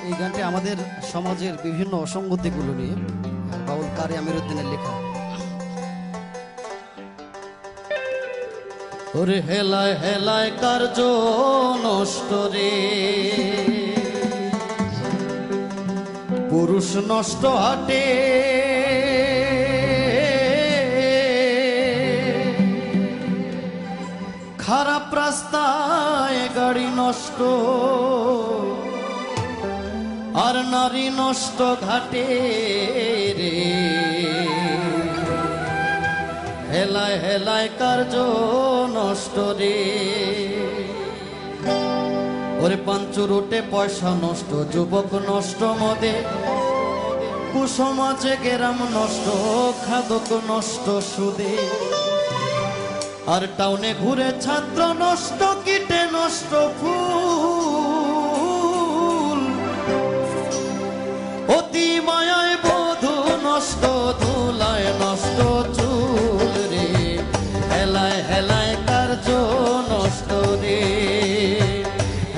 এই গানটি আমাদের সমাজের বিভিন্ন অসঙ্গতিগুলো নিয়ে বাউল কারি আমিরউদ্দিনের লেখা। ওরে হেলায় হেলায় কার্য নষ্ট রে, পুরুষ নষ্ট হাটে, খারাপ রাস্তায় গাড়ি নষ্ট, আর নারী নষ্ট ঘাটে রে। হেলায় হেলায় কার্য নষ্ট রে, ওরে পাঞ্চুর উঠে পয়সা নষ্ট, যুবক নষ্ট মদে, কুসমাজে গেরাম নষ্ট, খাদক নষ্ট সুদে, আর টাউনে ঘুরে ছাত্র নষ্ট, কীটে নষ্ট ফুল, অতি মায়ায় বধূ নষ্ট, ধুলায় নষ্ট চুল রে। হেলায় হেলায় কার্য নষ্ট রে,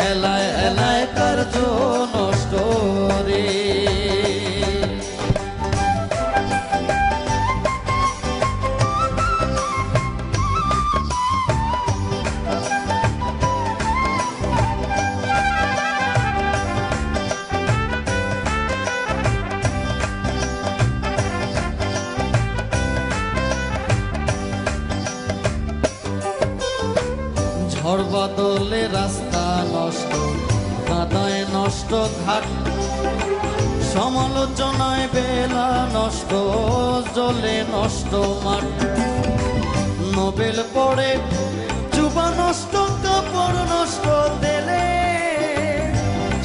হেলায় হেলায় কার্য নষ্ট রে। ঝড় বাদলে রাস্তা নষ্ট, কাদায় নষ্ট ঘাট, সমালোচনায় বেলা নষ্ট, জলে নষ্ট মাঠ, নোবেল পড়ে চুবা নষ্ট, কাপড় নষ্ট তেলে,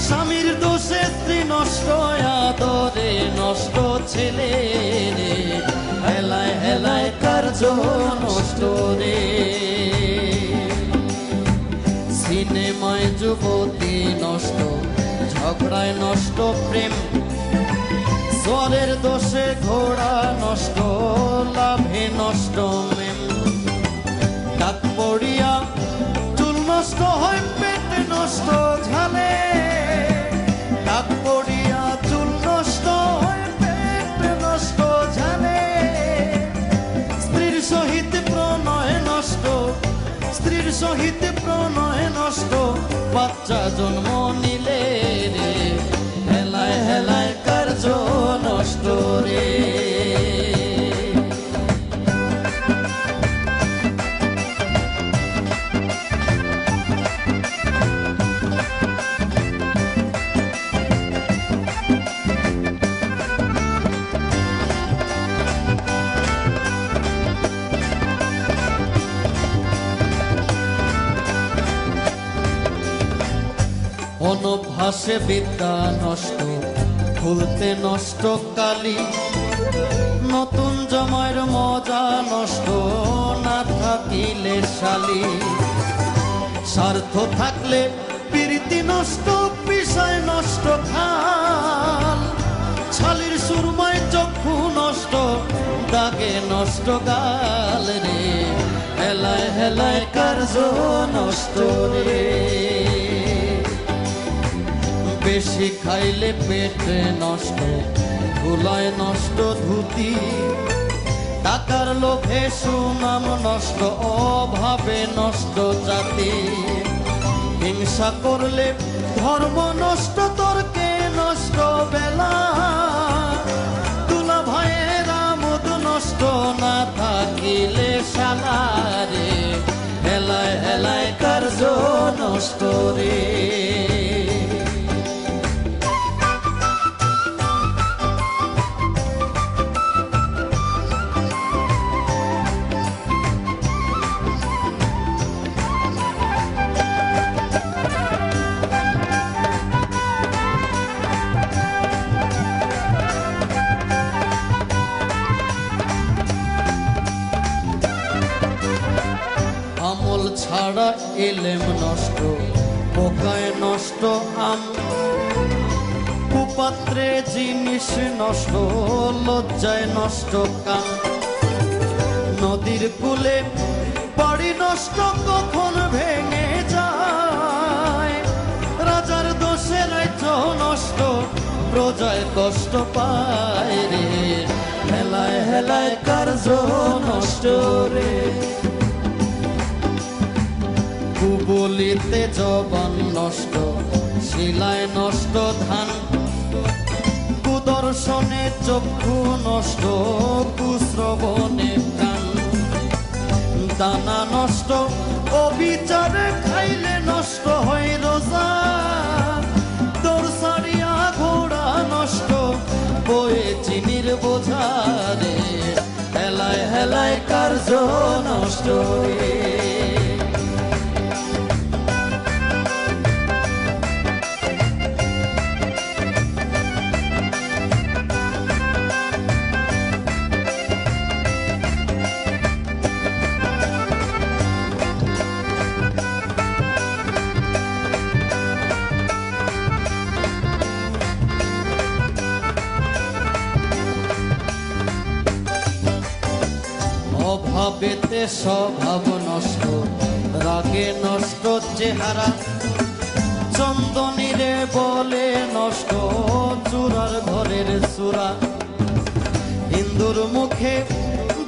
স্বামীর দোষে স্ত্রী নষ্ট, আদরে নষ্ট ছেলে রে। হেলায় হেলায় কার্য নষ্ট রে, সিনেমায় যুবতী নষ্ট, ঝগড়ায় নষ্ট প্রেম, স্বরের দোষে ঘোড়া নষ্ট, লাভে নষ্ট মেম, কাক পড়িয়া চুল নষ্ট হয়, পেট নষ্ট ঝালে, কাক পড়িয়া চুল নষ্ট হয়, পেট নষ্ট ঝালে, স্ত্রীর সহিত প্রণয় নষ্ট, স্ত্রীর সহিত প্রণয় নষ্ট, বাচ্চা জন্ম নিলে রে। হেলায় হেলায় কার্য নষ্ট রে। অনভ্যাসে বিদ্যা নষ্ট, খুলতে নষ্ট কালি, নতুন জমায়ের মজা নষ্ট, না থাকিলে শালি, স্বার্থ থাকলে প্রীতি নষ্ট, বিষয় নষ্ট খাল, ছালির সুরমায় চক্ষু নষ্ট, দাগে নষ্ট গাল রে। হেলায় হেলায় কার্য নষ্ট রে, বেশি খাইলে পেট নষ্ট, ধুলায় নষ্ট ধুতি, টাকার লোভে সুনাম নষ্ট, অভাবে নষ্ট জাতি, হিংসা করলে ধর্ম নষ্ট, তর্কে নষ্ট বেলা, তুলা ভাইয়ের আমোদ নষ্ট, না থাকিলে শালারে। হেলায় হেলায় কার্য নষ্ট রে। আমল ছাড়া এলেম নষ্ট, পোকায় নষ্ট আম, কুপাত্রে জিনিস নষ্ট, লজ্জায় নষ্ট কাম, নদীর কূলে বাড়ি নষ্ট, কখন ভেঙে যায়, রাজার দোষ দেশের রাজ্য নষ্ট, প্রজায় কষ্ট পায় রে, হেলায় হেলায় কার্য নষ্ট রে। কুবলিতে জবান নষ্ট, শিলায় নষ্ট ধান, কুদর্শনে চক্ষু নষ্ট, কুশ্রবণে কান, দানা নষ্ট, অবিচারে খাইলে নষ্ট হয় রোজা, তোর সারিয়া ঘোড়া নষ্ট, বয়ে চিনির বোঝা রে, হেলায় হেলায় কার্য নষ্ট রে। অভাবেতে স্বভাব নষ্ট, রাগে নষ্ট চেহারা, চন্দনীরে বলে নষ্ট, চূড়ার ঘরের চূড়া, হিন্দুর মুখে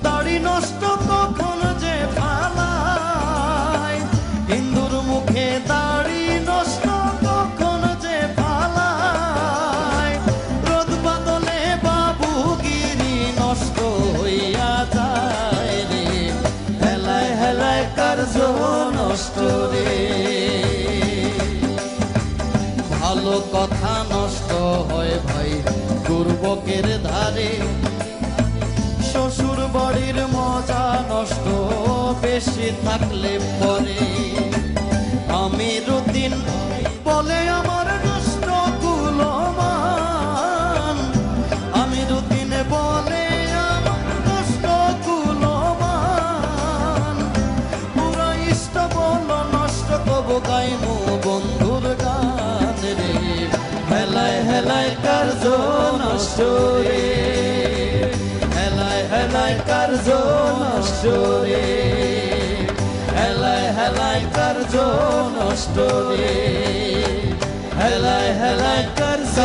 দাড়ি নষ্ট কখন যে ফালায়, হিন্দুর মুখে দাড়ি নষ্ট কখন যে ফালায়, রোদ বাদলে বাবুগিরি নষ্ট হইয়া যায় রে, হেলায় হেলায় কার্য নষ্ট রে। ভালো কথা নষ্ট হয় ভাই দুর্ভোগের ধারে, শ্বশুর বাড়ির মজা নষ্ট বেশি থাকলে পরে, আমি রুদিন বলে আমার নষ্ট কুলমান, আমি রুদিন বলে আমার নষ্ট কুলমান, পুরা ইষ্ট বল নষ্ট কব গাইমু বন্ধুর গান রে, হেলায় হেলায় কার্য নষ্ট রে, হেলায় হেলায় কার্য নষ্ট রে, হেলায় হেলায় কার্য নষ্ট রে, হেলায় হেলায় কার্য